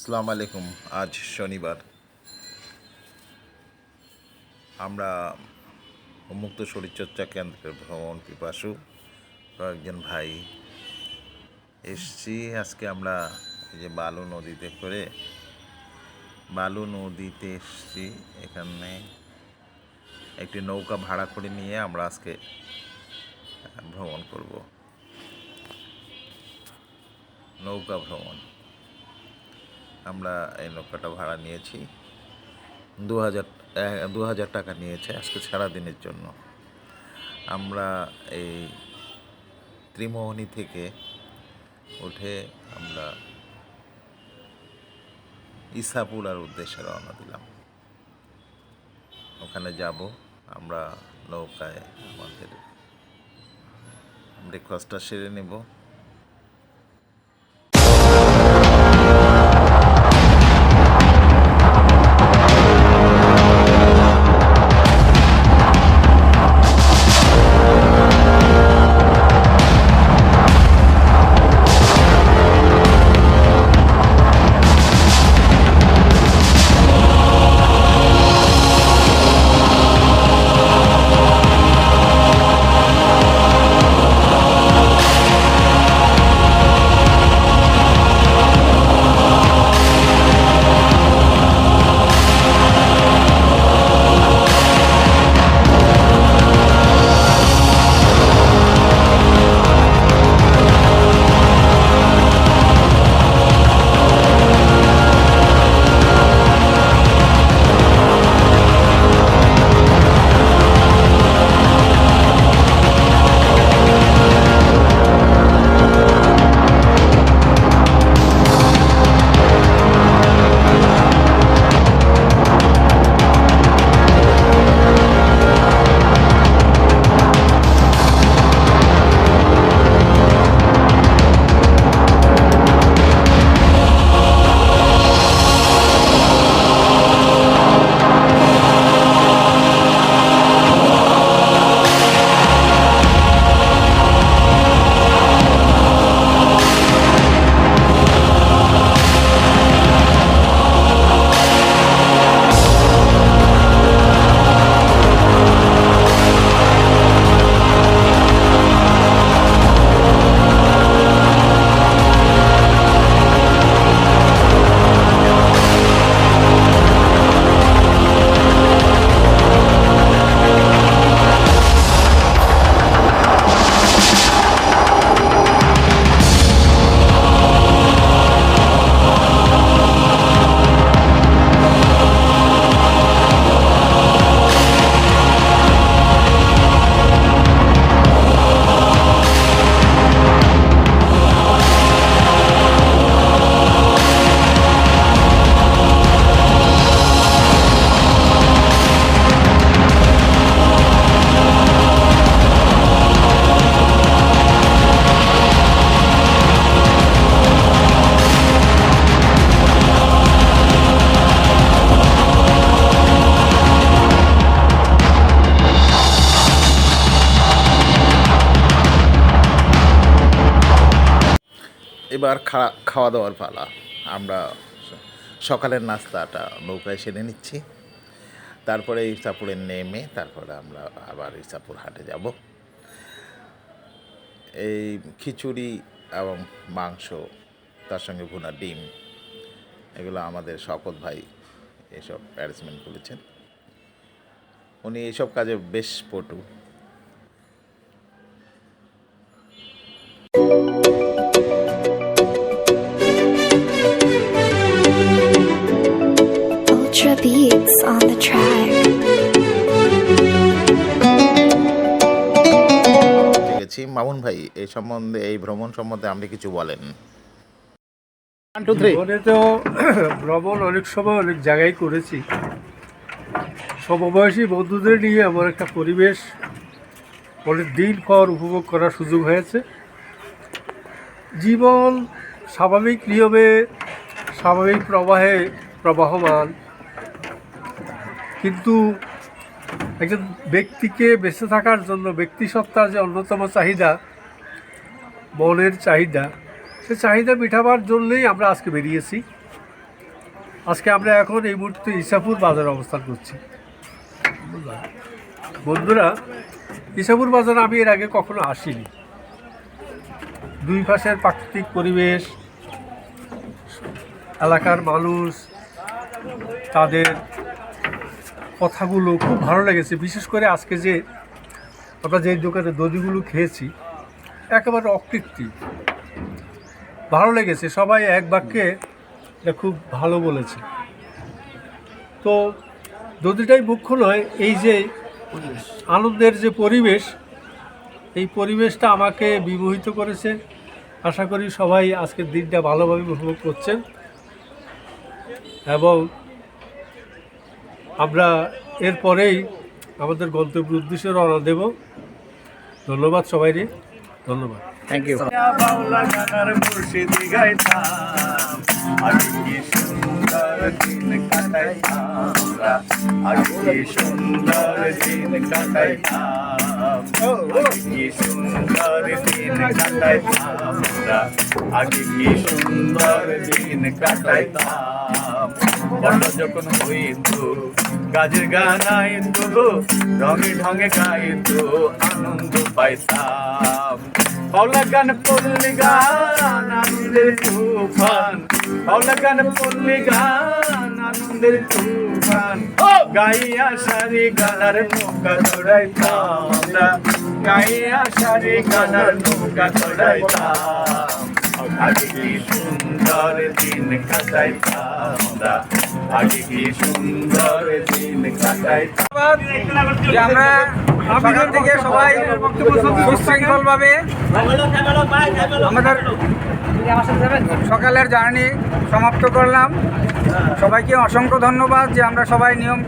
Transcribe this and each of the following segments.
আসসালামু আলাইকুম। আজ শনিবার আমরা উন্মুক্ত শরীরচর্চা কেন্দ্রের ভ্রমণ পিপাসু কয়েকজন ভাই এসছি। আজকে আমরা এই যে বালু নদীতে এসছি। এখানে একটি নৌকা ভাড়া করে নিয়ে আমরা আজকে ভ্রমণ করব। নৌকা ভ্রমণ আমরা এই নৌকাটা ভাড়া নিয়েছি ২,০০০ টাকা নিয়েছে আজকে সারাদিনের জন্য। আমরা এই ত্রিমোহনী থেকে উঠে আমরা ইসাপুরার উদ্দেশ্যে রওনা দিলাম। ওখানে যাব। আমরা নৌকায় আমাদের ব্রেকফাস্টটা সেরে নেব। এবার খাওয়া দাওয়ার পালা। আমরা সকালের নাস্তাটা নৌকায় সেরে নিচ্ছি। তারপরে ইসাপুরে নেমে তারপরে আমরা আবার ইসাপুর হাটে যাব। এই খিচুড়ি এবং মাংস, তার সঙ্গে ভুনা ডিম, এগুলো আমাদের শওকত ভাই এসব অ্যারেঞ্জমেন্ট করেছেন। উনি এইসব কাজে বেশ পটু। Ultra beats on the track. ঠিক আছে মামুন ভাই, এই ভ্রমণ সম্বন্ধে আপনি কিছু বলেন। জীবনে তো ভ্রমণ অনেক সময় অনেক জায়গায় করেছি। সমবয়সী বন্ধুদের নিয়ে আমার একটা পরিবেশ অনেক দিন পর উপভোগ করার সুযোগ হয়েছে। জীবন স্বাভাবিক নিয়মে স্বাভাবিক প্রবাহে প্রবাহমান, কিন্তু একজন ব্যক্তিকে বেঁচে থাকার জন্য ব্যক্তিসত্তার যে অন্যতম চাহিদা, মনের চাহিদা, সে চাহিদা মেটাবার জন্যই আমরা আজকে বেরিয়েছি। আজকে আমরা এখন এই মুহূর্তে ইসাপুর বাজারে অবস্থান করছি। বন্ধুরা, ইসাপুর বাজারে আমি এর আগে কখনো আসিনি। দুই পাশের প্রাকৃতিক পরিবেশ, এলাকার মানুষ, তাদের কথাগুলো খুব ভালো লেগেছে। বিশেষ করে আজকে যে আমরা যে দোকানে দধিগুলো খেয়েছি, একেবারে অকৃত্রিম, ভালো লেগেছে। সবাই এক বাক্যে এটা খুব ভালো বলেছে। তো দধিটাই মুখ্য নয়, এই যে আনন্দের যে পরিবেশ, এই পরিবেশটা আমাকে বিমোহিত করেছে। আশা করি সবাই আজকের দিনটা ভালোভাবে উপভোগ করছেন এবং আমরা এরপরেই আমাদের গন্তব্য উদ্দেশ্যে রওনা দেব। ধন্যবাদ সবাইকে, ধন্যবাদ। Thank you. বাউলা গানার মুর্শিদি গাইতাম, আগে কি সুন্দর দিন কাটাইতাম আমরা, আগে কি সুন্দর দিন কাটাইতাম, আগে কি সুন্দর দিন কাটাইতাম আমরা, আগে কি সুন্দর দিন কাটাইতাম। বড় যখন হইতো কাজের গান আইতো, রঙে ঢঙে গাইতো, আনন্দ পাইতাম। বাউলা গান পল্লী গান আনন্দের তুফান, বাউলা গান পল্লী গান আনন্দের তুফান, গাইয়া সারি গানার নৌকা চড়াইতাম আমরা, গাইয়া সারি গানার নৌকা চড়াইতাম। আগে কি সুন্দর দিন কাটাইতাম আমরা, আগে কি সুন্দর দিন কাটাইতাম। যে আমরা সকাল থেকে সবাই সুশৃঙ্খলভাবে আমাদের সকালের জার্নি সমাপ্ত করলাম। সবাইকে অসংখ্য ধন্যবাদ যে আমরা সবাই নিয়ম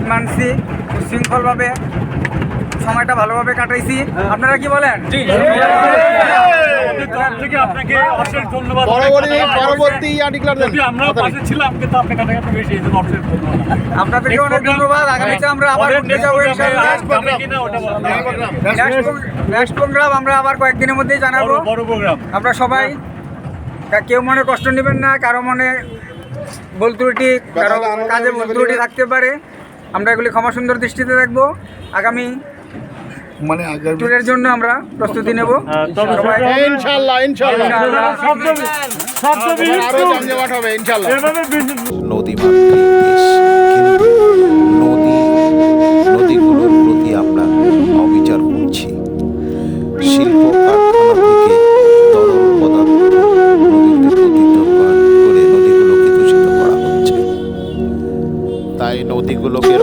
মানছি, সুশৃঙ্খলভাবে সময়টা ভালোভাবে কাটাইছি। আপনারা কি বলেন? আপনাকে অশেষ ধন্যবাদ। পরবর্তী আমরা পাশে ছিলাম, কিন্তু আপনাকে বেশি অশেষ ধন্যবাদ। আপনাদেরকে অনেক ধন্যবাদ। আগামীতে আমরা আবার ঘুরতে যাবো ইনশাআল্লাহ। নেক্সট প্রোগ্রাম আমরা আবার কয়েকদিনের মধ্যেই জানাবো। বড় প্রোগ্রাম। আমরা সবাই, কেউ মনে কষ্ট নেবেন না, কারো মনে ভুল ত্রুটি, কারো কাজে ভুল ত্রুটি থাকতে পারে। আমরা এগুলি ক্ষমা সুন্দর দৃষ্টিতে দেখবো। আগামী ট্যুরের জন্য আমরা প্রস্তুতি নেব। সবাই ইনশাআল্লাহ ইনশাআল্লাহ আরো জমজমাট হবে ইনশাআল্লাহ। নদীমাতৃক দেশ, কিন্তু নদীগুলোর প্রতি আমরা অবিচার করছি। শিল্প কারখানা থেকে তরল পদার্থ নদীতে পতিত করে নদীগুলোকে দূষিত করা হচ্ছে। তাই নদীগুলোকে